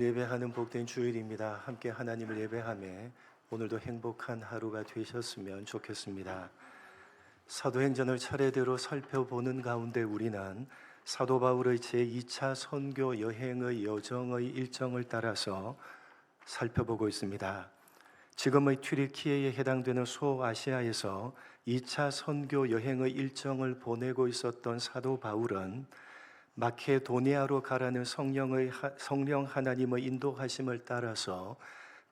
예배하는 복된 주일입니다. 함께 하나님을 예배하며 오늘도 행복한 하루가 되셨으면 좋겠습니다. 사도행전을 차례대로 살펴보는 가운데 우리는 사도 바울의 제2차 선교 여행의 여정의 일정을 따라서 살펴보고 있습니다. 지금의 튀르키예에 해당되는 소아시아에서 2차 선교 여행의 일정을 보내고 있었던 사도 바울은 마케도니아로 가라는 성령 하나님의 인도하심을 따라서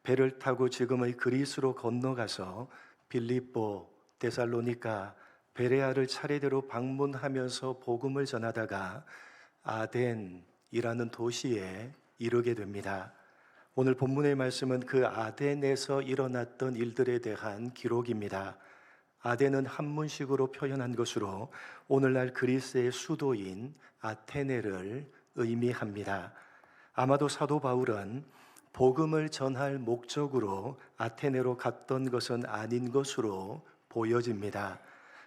배를 타고 지금의 그리스로 건너가서 빌립보, 데살로니가, 베레아를 차례대로 방문하면서 복음을 전하다가 아덴이라는 도시에 이르게 됩니다. 오늘 본문의 말씀은 그 아덴에서 일어났던 일들에 대한 기록입니다. 아덴은 한문식으로 표현한 것으로 오늘날 그리스의 수도인 아테네를 의미합니다. 아마도 사도 바울은 복음을 전할 목적으로 아테네로 갔던 것은 아닌 것으로 보여집니다.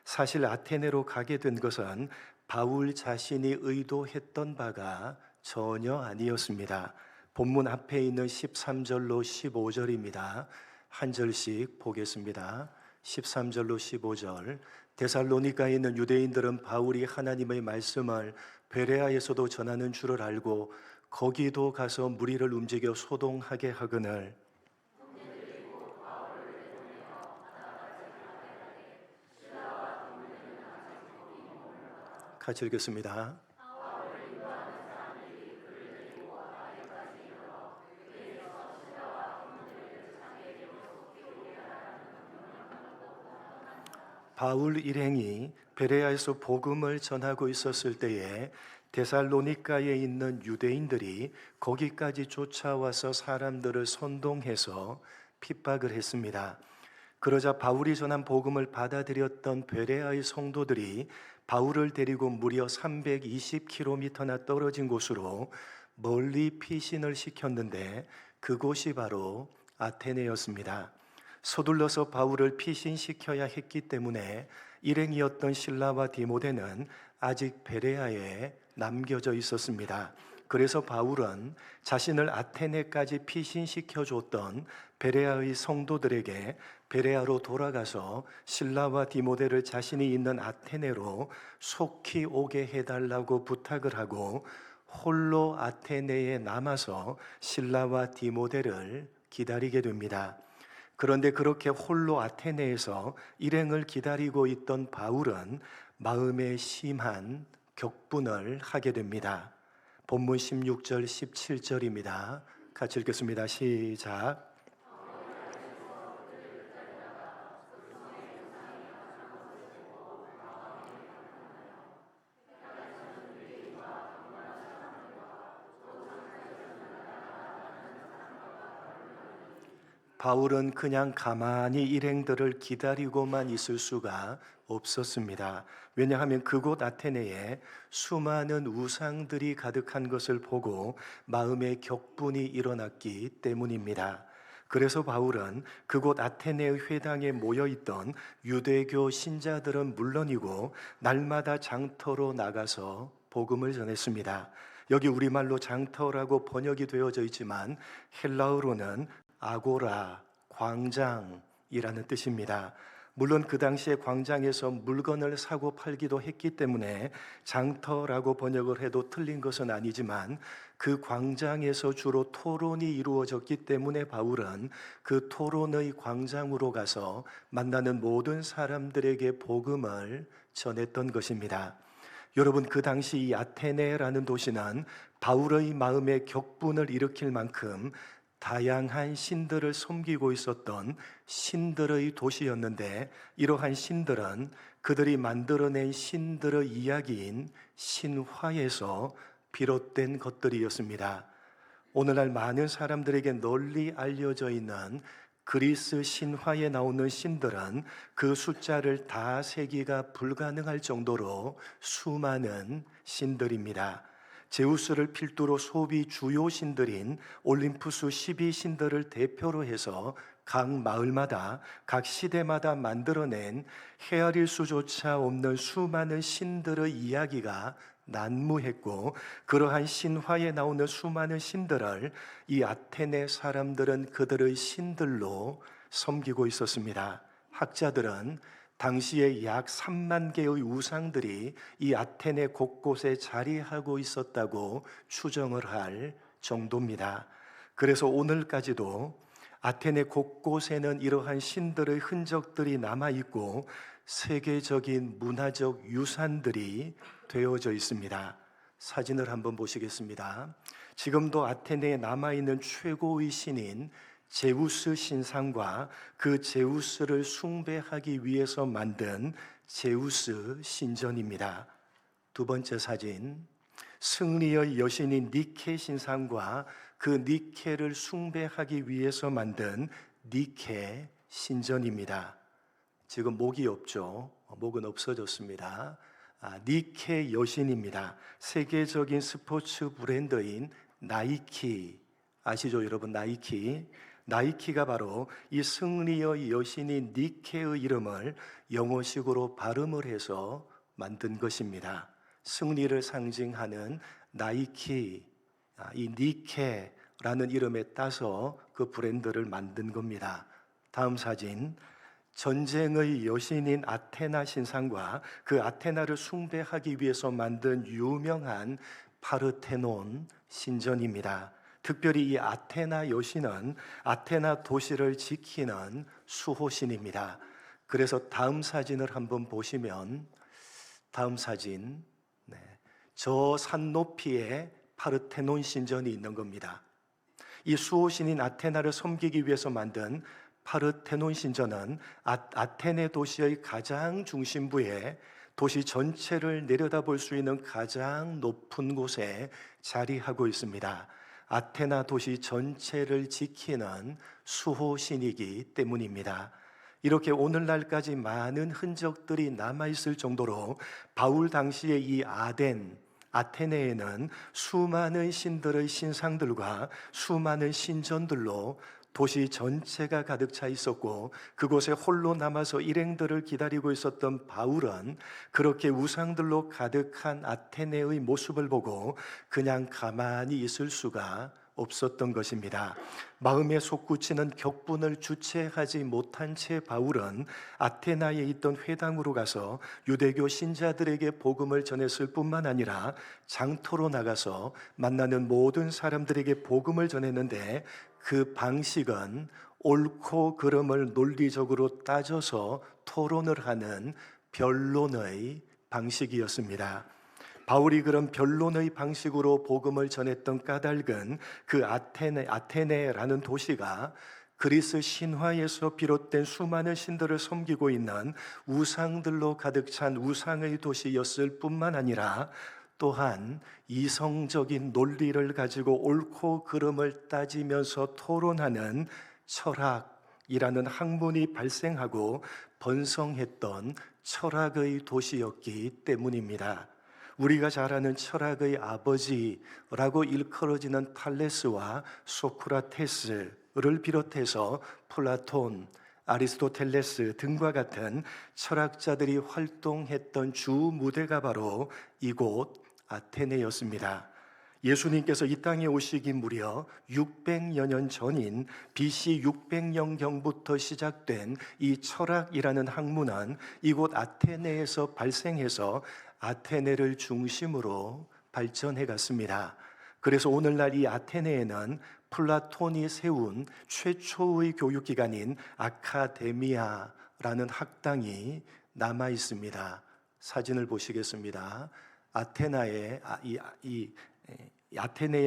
사실 아테네로 가게 된 것은 바울 자신이 의도했던 바가 전혀 아니었습니다. 본문 앞에 있는 13절로 15절입니다. 한 절씩 보겠습니다. 13절로 15절. 데살로니가에 있는 유대인들은 바울이 하나님의 말씀을 베레아에서도 전하는 줄을 알고 거기도 가서 무리를 움직여 소동하게 하거늘 같이 읽겠습니다. 바울 일행이 베레아에서 복음을 전하고 있었을 때에 데살로니가에 있는 유대인들이 거기까지 쫓아와서 사람들을 선동해서 핍박을 했습니다. 그러자 바울이 전한 복음을 받아들였던 베레아의 성도들이 바울을 데리고 무려 320km나 떨어진 곳으로 멀리 피신을 시켰는데 그곳이 바로 아테네였습니다. 서둘러서 바울을 피신시켜야 했기 때문에 일행이었던 실라와 디모데는 아직 베레아에 남겨져 있었습니다. 그래서 바울은 자신을 아테네까지 피신시켜줬던 베레아의 성도들에게 베레아로 돌아가서 실라와 디모데를 자신이 있는 아테네로 속히 오게 해달라고 부탁을 하고 홀로 아테네에 남아서 실라와 디모데를 기다리게 됩니다. 그런데 그렇게 홀로 아테네에서 일행을 기다리고 있던 바울은 마음에 심한 격분을 하게 됩니다. 본문 16절 17절입니다. 같이 읽겠습니다. 시작. 바울은 그냥 가만히 일행들을 기다리고만 있을 수가 없었습니다. 왜냐하면 그곳 아테네에 수많은 우상들이 가득한 것을 보고 마음의 격분이 일어났기 때문입니다. 그래서 바울은 그곳 아테네의 회당에 모여있던 유대교 신자들은 물론이고 날마다 장터로 나가서 복음을 전했습니다. 여기 우리말로 장터라고 번역이 되어져 있지만 헬라어로는 아고라, 광장이라는 뜻입니다. 물론 그 당시에 광장에서 물건을 사고 팔기도 했기 때문에 장터라고 번역을 해도 틀린 것은 아니지만 그 광장에서 주로 토론이 이루어졌기 때문에 바울은 그 토론의 광장으로 가서 만나는 모든 사람들에게 복음을 전했던 것입니다. 여러분, 그 당시 이 아테네라는 도시는 바울의 마음에 격분을 일으킬 만큼 다양한 신들을 섬기고 있었던 신들의 도시였는데 이러한 신들은 그들이 만들어낸 신들의 이야기인 신화에서 비롯된 것들이었습니다. 오늘날 많은 사람들에게 널리 알려져 있는 그리스 신화에 나오는 신들은 그 숫자를 다 세기가 불가능할 정도로 수많은 신들입니다. 제우스를 필두로 소비 주요 신들인 올림푸스 12신들을 대표로 해서 각 마을마다 각 시대마다 만들어낸 헤아릴 수조차 없는 수많은 신들의 이야기가 난무했고, 그러한 신화에 나오는 수많은 신들을 이 아테네 사람들은 그들의 신들로 섬기고 있었습니다. 학자들은 당시에 약 3만 개의 우상들이 이 아테네 곳곳에 자리하고 있었다고 추정을 할 정도입니다. 그래서 오늘까지도 아테네 곳곳에는 이러한 신들의 흔적들이 남아있고 세계적인 문화적 유산들이 되어져 있습니다. 사진을 한번 보시겠습니다. 지금도 아테네에 남아있는 최고의 신인 제우스 신상과 그 제우스를 숭배하기 위해서 만든 제우스 신전입니다. 두 번째 사진, 승리의 여신인 니케 신상과 그 니케를 숭배하기 위해서 만든 니케 신전입니다. 지금 목이 없죠. 목은 없어졌습니다. 니케 여신입니다. 세계적인 스포츠 브랜드인 나이키, 아시죠 여러분? 나이키가 바로 이 승리의 여신인 니케의 이름을 영어식으로 발음을 해서 만든 것입니다. 승리를 상징하는 나이키, 이 니케라는 이름에 따서 그 브랜드를 만든 겁니다. 다음 사진, 전쟁의 여신인 아테나 신상과 그 아테나를 숭배하기 위해서 만든 유명한 파르테논 신전입니다. 특별히 이 아테나 여신은 아테나 도시를 지키는 수호신입니다. 그래서 다음 사진을 한번 보시면, 다음 사진, 저 산 높이에 파르테논 신전이 있는 겁니다. 이 수호신인 아테나를 섬기기 위해서 만든 파르테논 신전은 아테네 도시의 가장 중심부에 도시 전체를 내려다볼 수 있는 가장 높은 곳에 자리하고 있습니다. 아테나 도시 전체를 지키는 수호신이기 때문입니다. 이렇게 오늘날까지 많은 흔적들이 남아있을 정도로 바울 당시의 이 아테네에는 수많은 신들의 신상들과 수많은 신전들로 도시 전체가 가득 차 있었고, 그곳에 홀로 남아서 일행들을 기다리고 있었던 바울은 그렇게 우상들로 가득한 아테네의 모습을 보고 그냥 가만히 있을 수가 없었던 것입니다. 마음에 솟구치는 격분을 주체하지 못한 채 바울은 아테나에 있던 회당으로 가서 유대교 신자들에게 복음을 전했을 뿐만 아니라 장터로 나가서 만나는 모든 사람들에게 복음을 전했는데, 그 방식은 옳고 그름을 논리적으로 따져서 토론을 하는 변론의 방식이었습니다. 바울이 그런 변론의 방식으로 복음을 전했던 까닭은 그 아테네라는 도시가 그리스 신화에서 비롯된 수많은 신들을 섬기고 있는 우상들로 가득 찬 우상의 도시였을 뿐만 아니라 또한 이성적인 논리를 가지고 옳고 그름을 따지면서 토론하는 철학이라는 학문이 발생하고 번성했던 철학의 도시였기 때문입니다. 우리가 잘 아는 철학의 아버지라고 일컬어지는 탈레스와 소크라테스를 비롯해서 플라톤, 아리스토텔레스 등과 같은 철학자들이 활동했던 주 무대가 바로 이곳 아테네였습니다. 예수님께서 이 땅에 오시기 무려 600여 년 전인 BC 600년경부터 시작된 이 철학이라는 학문은 이곳 아테네에서 발생해서 아테네를 중심으로 발전해 갔습니다. 그래서 오늘날 이 아테네에는 플라톤이 세운 최초의 교육기관인 아카데미아라는 학당이 남아 있습니다. 사진을 보시겠습니다. 아테네에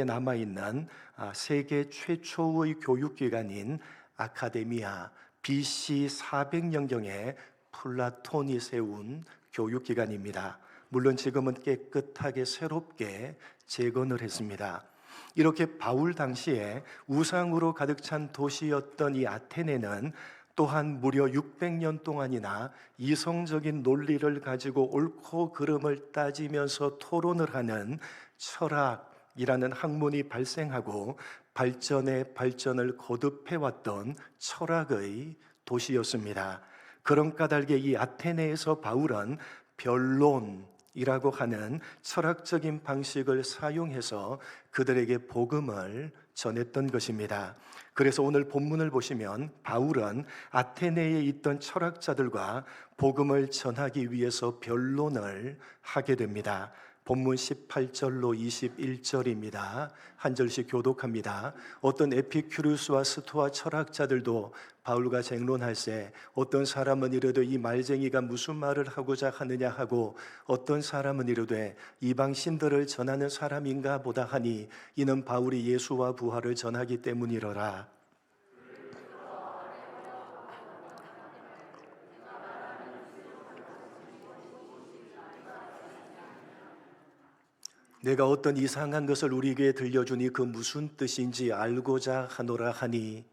남아 있는 세계 최초의 교육기관인 아카데미아, BC 400년경에 플라톤이 세운 교육기관입니다. 물론 지금은 깨끗하게 새롭게 재건을 했습니다. 이렇게 바울 당시에 우상으로 가득 찬 도시였던 이 아테네는 또한 무려 600년 동안이나 이성적인 논리를 가지고 옳고 그름을 따지면서 토론을 하는 철학이라는 학문이 발생하고 발전에 발전을 거듭해왔던 철학의 도시였습니다. 그런 까닭에 이 아테네에서 바울은 변론, 이라고 하는 철학적인 방식을 사용해서 그들에게 복음을 전했던 것입니다. 그래서 오늘 본문을 보시면 바울은 아테네에 있던 철학자들과 복음을 전하기 위해서 변론을 하게 됩니다. 본문 18절로 21절입니다. 한 절씩 교독합니다. 어떤 에피큐르스와 스토아 철학자들도 바울과 쟁론할 때 어떤 사람은 이르되 이 말쟁이가 무슨 말을 하고자 하느냐 하고 어떤 사람은 이르되 이방 신들을 전하는 사람인가 보다 하니 이는 바울이 예수와 부활을 전하기 때문이로라. 내가 어떤 이상한 것을 우리에게 들려주니 그 무슨 뜻인지 알고자 하노라 하니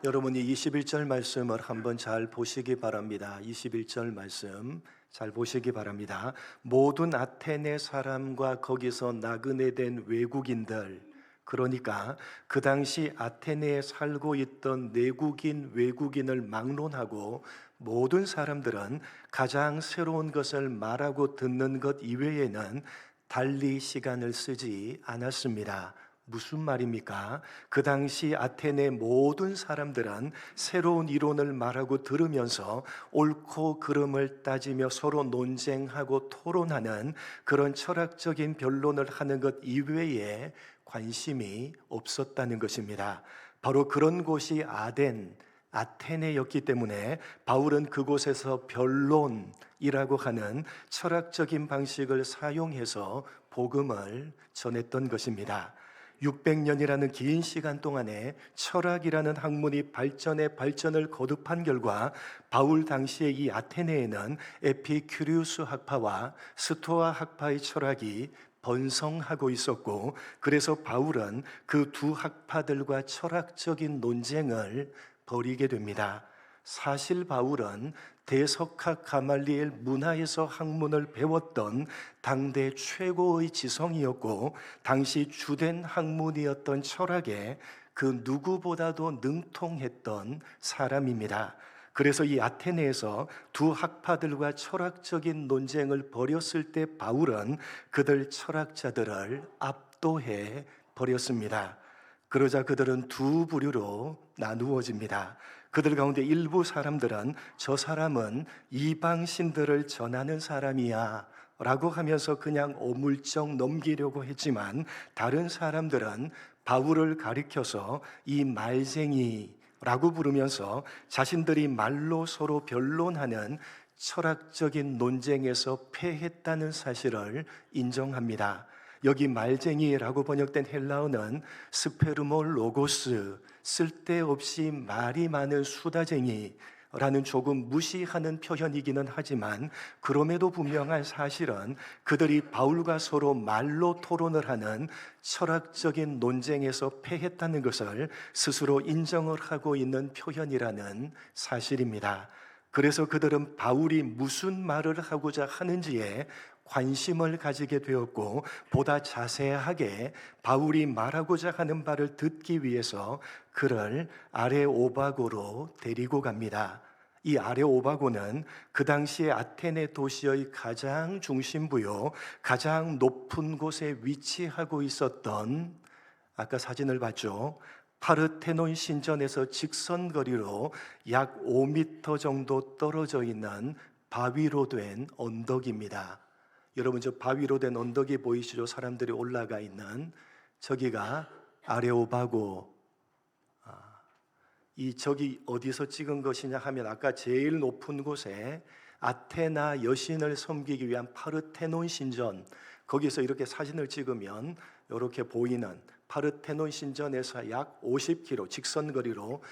여러분이 21절 말씀을 한번 잘 보시기 바랍니다. 21절 말씀 잘 보시기 바랍니다. 모든 아테네 사람과 거기서 나그네 된 외국인들, 그러니까 그 당시 아테네에 살고 있던 내국인 외국인을 막론하고 모든 사람들은 가장 새로운 것을 말하고 듣는 것 이외에는 달리 시간을 쓰지 않았습니다. 무슨 말입니까? 그 당시 아테네 모든 사람들은 새로운 이론을 말하고 들으면서 옳고 그름을 따지며 서로 논쟁하고 토론하는 그런 철학적인 변론을 하는 것 이외에 관심이 없었다는 것입니다. 바로 그런 곳이 아테네였기 때문에 바울은 그곳에서 변론이라고 하는 철학적인 방식을 사용해서 복음을 전했던 것입니다. 600년이라는 긴 시간 동안에 철학이라는 학문이 발전을 거듭한 결과 바울 당시에 이 아테네에는 에피큐리우스 학파와 스토아 학파의 철학이 번성하고 있었고, 그래서 바울은 그 두 학파들과 철학적인 논쟁을 벌이게 됩니다. 사실 바울은 대석학 가말리엘 문화에서 학문을 배웠던 당대 최고의 지성이었고 당시 주된 학문이었던 철학에 그 누구보다도 능통했던 사람입니다. 그래서 이 아테네에서 두 학파들과 철학적인 논쟁을 벌였을 때 바울은 그들 철학자들을 압도해 버렸습니다. 그러자 그들은 두 부류로 나누어집니다. 그들 가운데 일부 사람들은 저 사람은 이방 신들을 전하는 사람이야 라고 하면서 그냥 어물쩍 넘기려고 했지만, 다른 사람들은 바울을 가리켜서 이 말쟁이라고 부르면서 자신들이 말로 서로 변론하는 철학적인 논쟁에서 패했다는 사실을 인정합니다. 여기 말쟁이라고 번역된 헬라어는 스페르몰로고스, 쓸데없이 말이 많은 수다쟁이라는 조금 무시하는 표현이기는 하지만, 그럼에도 분명한 사실은 그들이 바울과 서로 말로 토론을 하는 철학적인 논쟁에서 패했다는 것을 스스로 인정을 하고 있는 표현이라는 사실입니다. 그래서 그들은 바울이 무슨 말을 하고자 하는지에 관심을 가지게 되었고, 보다 자세하게 바울이 말하고자 하는 바를 듣기 위해서 그를 아레오바고로 데리고 갑니다. 이 아레오바고는 그 당시에 아테네 도시의 가장 중심부요, 가장 높은 곳에 위치하고 있었던, 아까 사진을 봤죠? 파르테논 신전에서 직선거리로 약 5m 정도 떨어져 있는 바위로 된 언덕입니다. 여러분, 저 바위로 된 언덕이 보이시죠? 사람들이 올라가 있는 저기가 아레오바고. 저기 어디서 찍은 것이냐 하면 아까 제일 높은 곳에 아테나 여신을 섬기기 위한 파르테논 신전, 거기서 이렇게 사진을 찍으면 이렇게 보이는 파르테논 신전에서 약 50km 직선거리로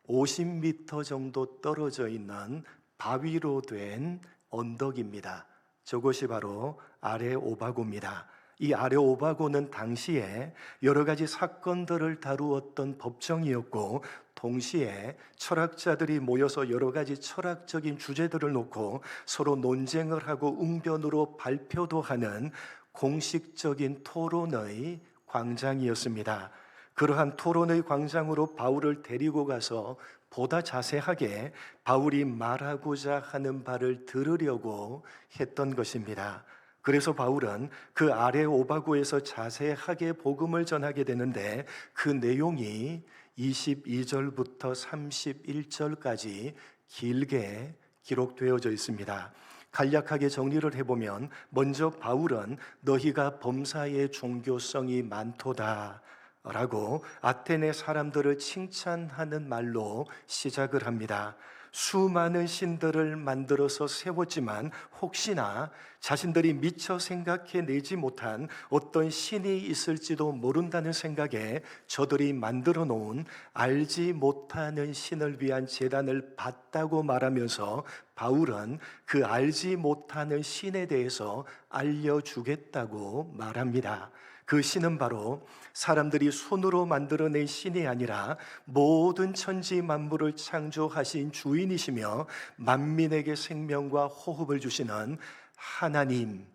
50m 정도 떨어져 있는 바위로 된 언덕입니다. 저곳이 바로 아레오바고입니다. 이 아레오바고는 당시에 여러 가지 사건들을 다루었던 법정이었고, 동시에 철학자들이 모여서 여러 가지 철학적인 주제들을 놓고 서로 논쟁을 하고 웅변으로 발표도 하는 공식적인 토론의 광장이었습니다. 그러한 토론의 광장으로 바울을 데리고 가서 보다 자세하게 바울이 말하고자 하는 바를 들으려고 했던 것입니다. 그래서 바울은 그 아레오바고에서 자세하게 복음을 전하게 되는데 그 내용이 22절부터 31절까지 길게 기록되어져 있습니다. 간략하게 정리를 해보면 먼저 바울은 너희가 범사에 종교성이 많도다 라고 아테네 사람들을 칭찬하는 말로 시작을 합니다. 수많은 신들을 만들어서 세웠지만 혹시나 자신들이 미처 생각해내지 못한 어떤 신이 있을지도 모른다는 생각에 저들이 만들어 놓은 알지 못하는 신을 위한 제단을 봤다고 말하면서 바울은 그 알지 못하는 신에 대해서 알려주겠다고 말합니다. 그 신은 바로 사람들이 손으로 만들어낸 신이 아니라 모든 천지 만물을 창조하신 주인이시며 만민에게 생명과 호흡을 주시는 하나님이시라고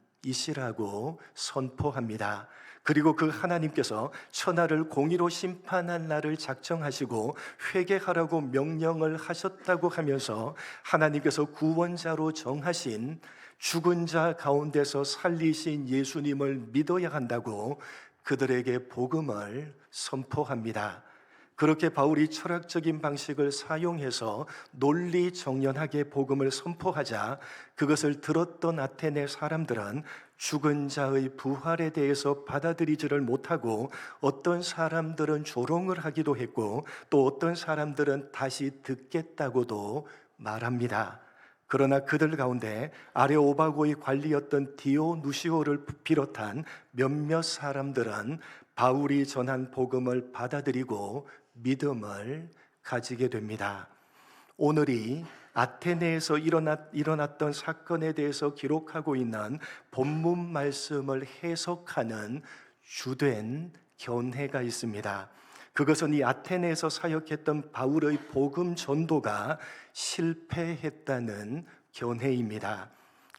선포합니다. 그리고 그 하나님께서 천하를 공의로 심판한 날을 작정하시고 회개하라고 명령을 하셨다고 하면서 하나님께서 구원자로 정하신 죽은 자 가운데서 살리신 예수님을 믿어야 한다고 그들에게 복음을 선포합니다. 그렇게 바울이 철학적인 방식을 사용해서 논리 정연하게 복음을 선포하자 그것을 들었던 아테네 사람들은 죽은 자의 부활에 대해서 받아들이지를 못하고 어떤 사람들은 조롱을 하기도 했고 또 어떤 사람들은 다시 듣겠다고도 말합니다. 그러나 그들 가운데 아레오바고의 관리였던 디오누시오를 비롯한 몇몇 사람들은 바울이 전한 복음을 받아들이고 믿음을 가지게 됩니다. 오늘이 아테네에서 일어났던 사건에 대해서 기록하고 있는 본문 말씀을 해석하는 주된 견해가 있습니다. 그것은 이 아테네에서 사역했던 바울의 복음 전도가 실패했다는 견해입니다.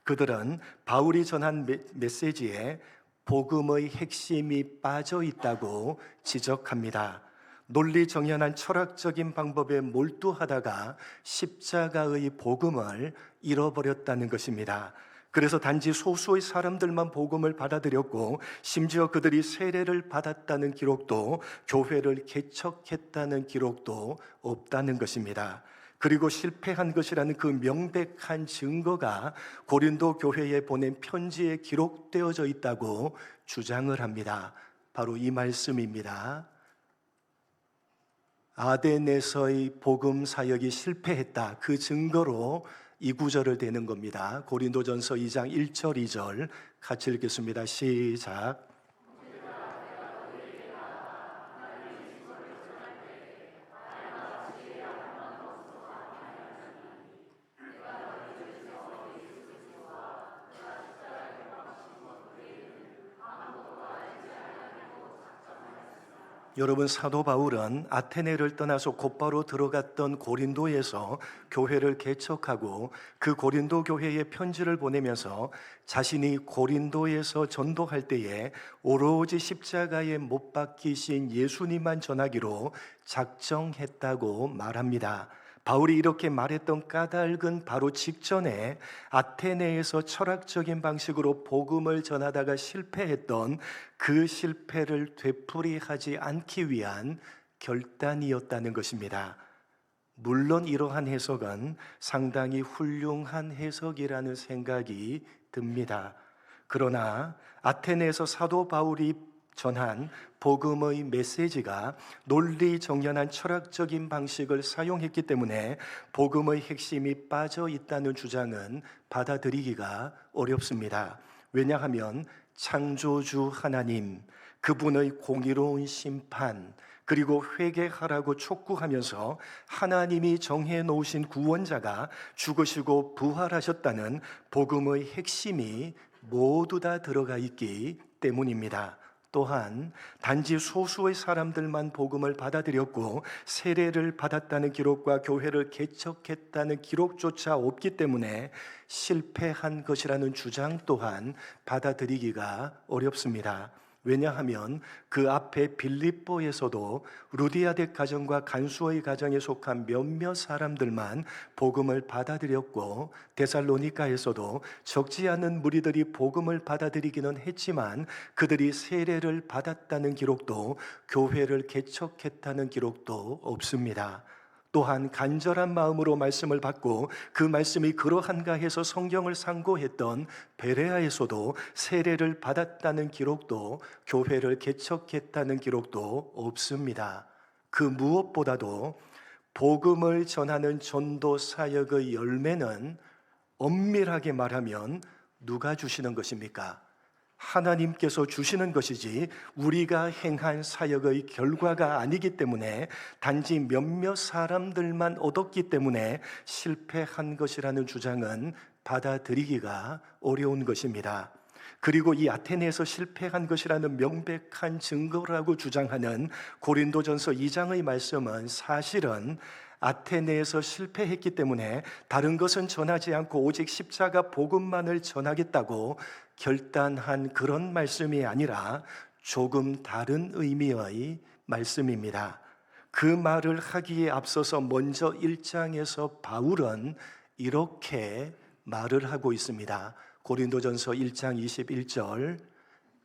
그들은 바울이 전한 메시지에 복음의 핵심이 빠져 있다고 지적합니다. 논리 정연한 철학적인 방법에 몰두하다가 십자가의 복음을 잃어버렸다는 것입니다. 그래서 단지 소수의 사람들만 복음을 받아들였고 심지어 그들이 세례를 받았다는 기록도 교회를 개척했다는 기록도 없다는 것입니다. 그리고 실패한 것이라는 그 명백한 증거가 고린도 교회에 보낸 편지에 기록되어져 있다고 주장을 합니다. 바로 이 말씀입니다. 아덴에서의 복음 사역이 실패했다. 그 증거로 이 구절을 대는 겁니다. 고린도전서 2장 1절 2절 같이 읽겠습니다. 시작. 여러분, 사도 바울은 아테네를 떠나서 곧바로 들어갔던 고린도에서 교회를 개척하고 그 고린도 교회에 편지를 보내면서 자신이 고린도에서 전도할 때에 오로지 십자가에 못 박히신 예수님만 전하기로 작정했다고 말합니다. 바울이 이렇게 말했던 까닭은 바로 직전에 아테네에서 철학적인 방식으로 복음을 전하다가 실패했던 그 실패를 되풀이하지 않기 위한 결단이었다는 것입니다. 물론 이러한 해석은 상당히 훌륭한 해석이라는 생각이 듭니다. 그러나 아테네에서 사도 바울이 전한 복음의 메시지가 논리 정연한 철학적인 방식을 사용했기 때문에 복음의 핵심이 빠져 있다는 주장은 받아들이기가 어렵습니다. 왜냐하면 창조주 하나님, 그분의 공의로운 심판, 그리고 회개하라고 촉구하면서 하나님이 정해 놓으신 구원자가 죽으시고 부활하셨다는 복음의 핵심이 모두 다 들어가 있기 때문입니다. 또한 단지 소수의 사람들만 복음을 받아들였고 세례를 받았다는 기록과 교회를 개척했다는 기록조차 없기 때문에 실패한 것이라는 주장 또한 받아들이기가 어렵습니다. 왜냐하면 그 앞에 빌립보에서도 루디아덱 가정과 간수의 가정에 속한 몇몇 사람들만 복음을 받아들였고, 데살로니가에서도 적지 않은 무리들이 복음을 받아들이기는 했지만 그들이 세례를 받았다는 기록도, 교회를 개척했다는 기록도 없습니다. 또한 간절한 마음으로 말씀을 받고 그 말씀이 그러한가 해서 성경을 상고했던 베레아에서도 세례를 받았다는 기록도, 교회를 개척했다는 기록도 없습니다. 그 무엇보다도 복음을 전하는 전도 사역의 열매는 엄밀하게 말하면 누가 주시는 것입니까? 하나님께서 주시는 것이지 우리가 행한 사역의 결과가 아니기 때문에, 단지 몇몇 사람들만 얻었기 때문에 실패한 것이라는 주장은 받아들이기가 어려운 것입니다. 그리고 이 아테네에서 실패한 것이라는 명백한 증거라고 주장하는 고린도전서 2장의 말씀은 사실은 아테네에서 실패했기 때문에 다른 것은 전하지 않고 오직 십자가 복음만을 전하겠다고 결단한 그런 말씀이 아니라 조금 다른 의미의 말씀입니다. 그 말을 하기에 앞서서 먼저 1장에서 바울은 이렇게 말을 하고 있습니다. 고린도전서 1장 21절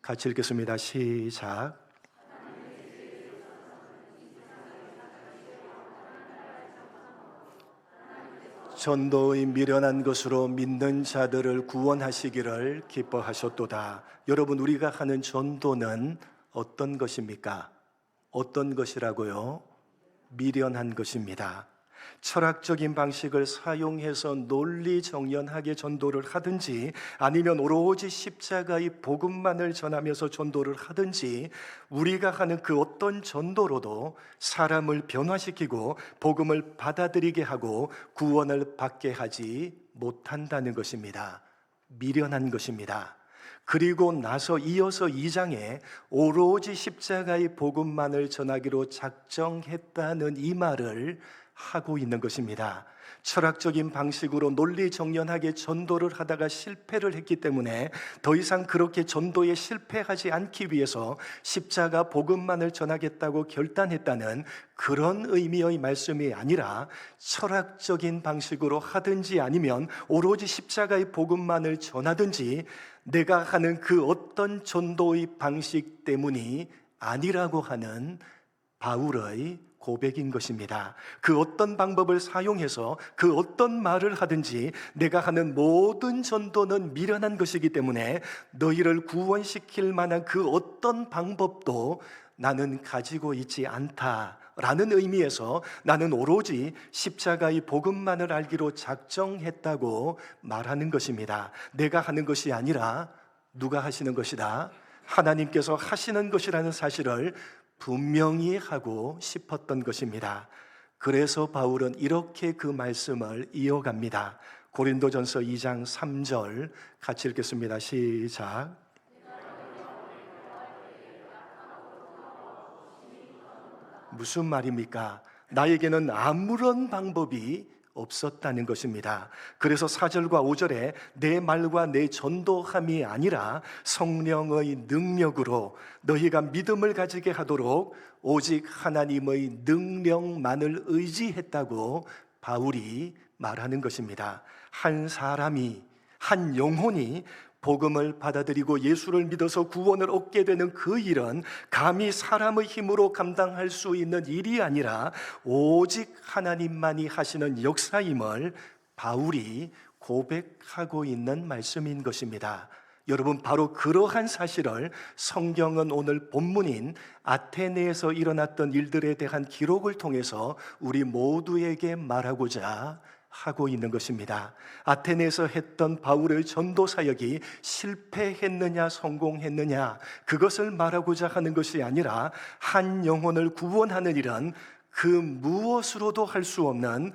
같이 읽겠습니다. 시작. 전도의 미련한 것으로 믿는 자들을 구원하시기를 기뻐하셨도다. 여러분, 우리가 하는 전도는 어떤 것입니까? 어떤 것이라고요? 미련한 것입니다. 철학적인 방식을 사용해서 논리정연하게 전도를 하든지, 아니면 오로지 십자가의 복음만을 전하면서 전도를 하든지, 우리가 하는 그 어떤 전도로도 사람을 변화시키고 복음을 받아들이게 하고 구원을 받게 하지 못한다는 것입니다. 미련한 것입니다. 그리고 나서 이어서 2장에 오로지 십자가의 복음만을 전하기로 작정했다는 이 말을 하고 있는 것입니다. 철학적인 방식으로 논리정연하게 전도를 하다가 실패를 했기 때문에 더 이상 그렇게 전도에 실패하지 않기 위해서 십자가 복음만을 전하겠다고 결단했다는 그런 의미의 말씀이 아니라, 철학적인 방식으로 하든지 아니면 오로지 십자가의 복음만을 전하든지 내가 하는 그 어떤 전도의 방식 때문이 아니라고 하는 바울의 고백인 것입니다. 그 어떤 방법을 사용해서 그 어떤 말을 하든지 내가 하는 모든 전도는 미련한 것이기 때문에 너희를 구원시킬 만한 그 어떤 방법도 나는 가지고 있지 않다라는 의미에서 나는 오로지 십자가의 복음만을 알기로 작정했다고 말하는 것입니다. 내가 하는 것이 아니라 누가 하시는 것이다? 하나님께서 하시는 것이라는 사실을 분명히 하고 싶었던 것입니다. 그래서 바울은 이렇게 그 말씀을 이어갑니다. 고린도전서 2장 3절 같이 읽겠습니다. 시작. 무슨 말입니까? 나에게는 아무런 방법이 없었다는 것입니다. 그래서 4절과 5절에 내 말과 내 전도함이 아니라 성령의 능력으로 너희가 믿음을 가지게 하도록 오직 하나님의 능력만을 의지했다고 바울이 말하는 것입니다. 한 사람이, 한 영혼이 복음을 받아들이고 예수를 믿어서 구원을 얻게 되는 그 일은 감히 사람의 힘으로 감당할 수 있는 일이 아니라 오직 하나님만이 하시는 역사임을 바울이 고백하고 있는 말씀인 것입니다. 여러분, 바로 그러한 사실을 성경은 오늘 본문인 아테네에서 일어났던 일들에 대한 기록을 통해서 우리 모두에게 말하고자 하고 있는 것입니다. 아테네에서 했던 바울의 전도 사역이 실패했느냐 성공했느냐, 그것을 말하고자 하는 것이 아니라 한 영혼을 구원하는 일은 그 무엇으로도 할 수 없는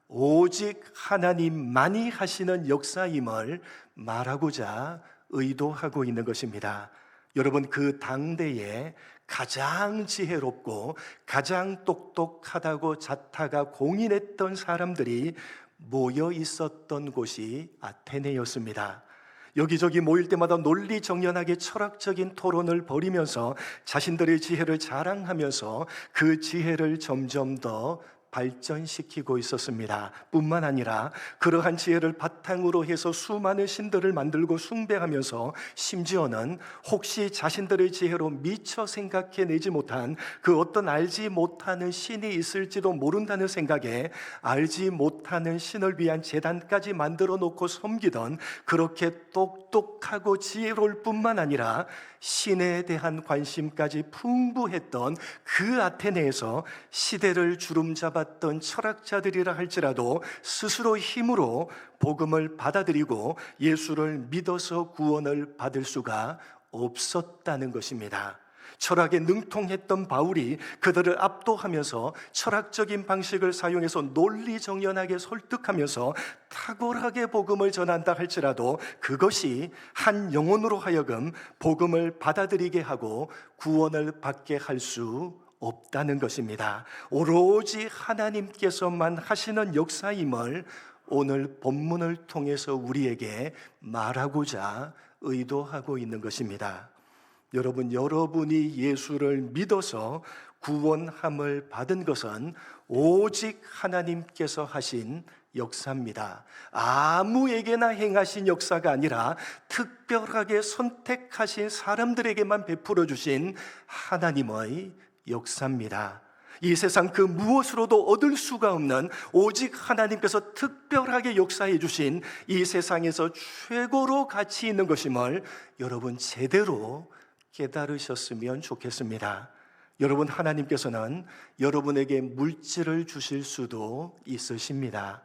오직 하나님만이 하시는 역사임을 말하고자 의도하고 있는 것입니다. 여러분, 그 당대에 가장 지혜롭고 가장 똑똑하다고 자타가 공인했던 사람들이 모여 있었던 곳이 아테네였습니다. 여기저기 모일 때마다 논리정연하게 철학적인 토론을 벌이면서 자신들의 지혜를 자랑하면서 그 지혜를 점점 더 발전시키고 있었습니다. 뿐만 아니라 그러한 지혜를 바탕으로 해서 수많은 신들을 만들고 숭배하면서 심지어는 혹시 자신들의 지혜로 미처 생각해내지 못한 그 어떤 알지 못하는 신이 있을지도 모른다는 생각에 알지 못하는 신을 위한 제단까지 만들어 놓고 섬기던, 그렇게 똑똑하고 지혜로울 뿐만 아니라 신에 대한 관심까지 풍부했던 그 아테네에서 시대를 주름잡았던 철학자들이라 할지라도 스스로 힘으로 복음을 받아들이고 예수를 믿어서 구원을 받을 수가 없었다는 것입니다. 철학에 능통했던 바울이 그들을 압도하면서 철학적인 방식을 사용해서 논리정연하게 설득하면서 탁월하게 복음을 전한다 할지라도 그것이 한 영혼으로 하여금 복음을 받아들이게 하고 구원을 받게 할 수 없다는 것입니다. 오로지 하나님께서만 하시는 역사임을 오늘 본문을 통해서 우리에게 말하고자 의도하고 있는 것입니다. 여러분이 예수를 믿어서 구원함을 받은 것은 오직 하나님께서 하신 역사입니다. 아무에게나 행하신 역사가 아니라 특별하게 선택하신 사람들에게만 베풀어 주신 하나님의 역사입니다. 이 세상 그 무엇으로도 얻을 수가 없는 오직 하나님께서 특별하게 역사해 주신 이 세상에서 최고로 가치 있는 것임을 여러분 제대로 깨달으셨으면 좋겠습니다. 여러분, 하나님께서는 여러분에게 물질을 주실 수도 있으십니다.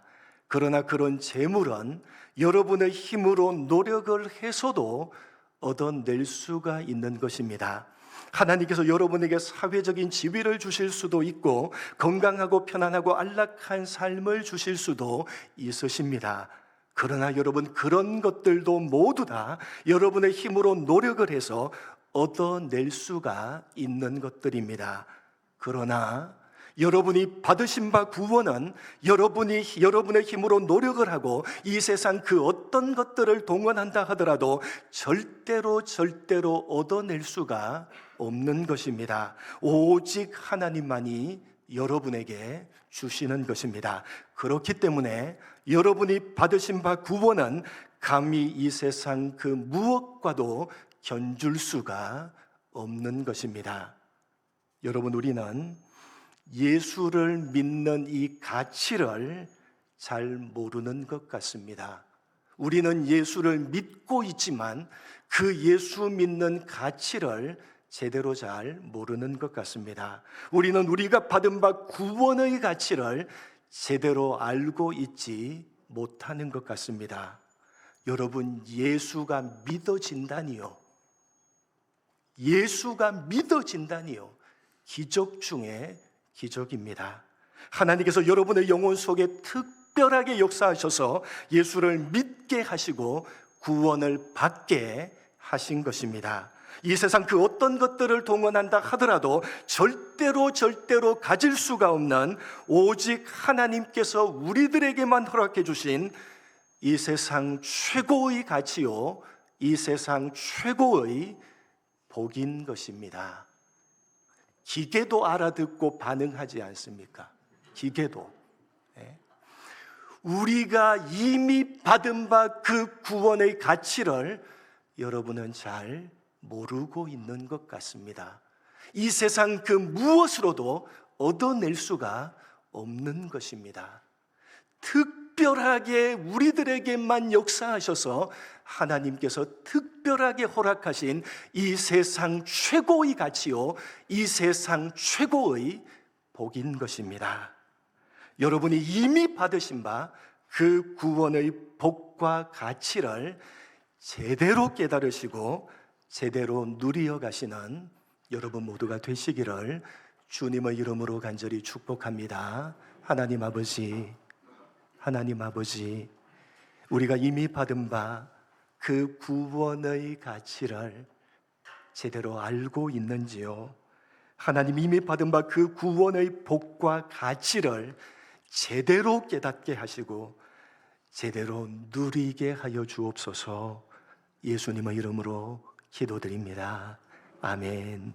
그러나 그런 재물은 여러분의 힘으로 노력을 해서도 얻어낼 수가 있는 것입니다. 하나님께서 여러분에게 사회적인 지위를 주실 수도 있고 건강하고 편안하고 안락한 삶을 주실 수도 있으십니다. 그러나 여러분, 그런 것들도 모두 다 여러분의 힘으로 노력을 해서 얻어낼 수가 있는 것들입니다. 그러나 여러분이 받으신 바 구원은 여러분의 힘으로 노력을 하고 이 세상 그 어떤 것들을 동원한다 하더라도 절대로 얻어낼 수가 없는 것입니다. 오직 하나님만이 여러분에게 주시는 것입니다. 그렇기 때문에 여러분이 받으신 바 구원은 감히 이 세상 그 무엇과도 견줄 수가 없는 것입니다. 여러분, 우리는 예수를 믿는 이 가치를 잘 모르는 것 같습니다. 우리는 예수를 믿고 있지만 그 예수 믿는 가치를 제대로 잘 모르는 것 같습니다. 우리는 우리가 받은 바 구원의 가치를 제대로 알고 있지 못하는 것 같습니다. 여러분, 예수가 믿어진다니요. 예수가 믿어진다니요. 기적 중에 기적입니다. 하나님께서 여러분의 영혼 속에 특별하게 역사하셔서 예수를 믿게 하시고 구원을 받게 하신 것입니다. 이 세상 그 어떤 것들을 동원한다 하더라도 절대로 가질 수가 없는 오직 하나님께서 우리들에게만 허락해 주신 이 세상 최고의 가치요, 이 세상 최고의 복인 것입니다. 기계도 알아듣고 반응하지 않습니까? 기계도. 우리가 이미 받은 바 그 구원의 가치를 여러분은 잘 모르고 있는 것 같습니다. 이 세상 그 무엇으로도 얻어낼 수가 없는 것입니다. 특별하게 우리들에게만 역사하셔서 하나님께서 특별하게 허락하신 이 세상 최고의 가치요, 이 세상 최고의 복인 것입니다. 여러분이 이미 받으신 바 그 구원의 복과 가치를 제대로 깨달으시고 제대로 누리어 가시는 여러분 모두가 되시기를 주님의 이름으로 간절히 축복합니다. 하나님 아버지, 우리가 이미 받은 바 그 구원의 가치를 제대로 알고 있는지요? 하나님, 이미 받은 바 그 구원의 복과 가치를 제대로 깨닫게 하시고 제대로 누리게 하여 주옵소서. 예수님의 이름으로 기도드립니다. 아멘.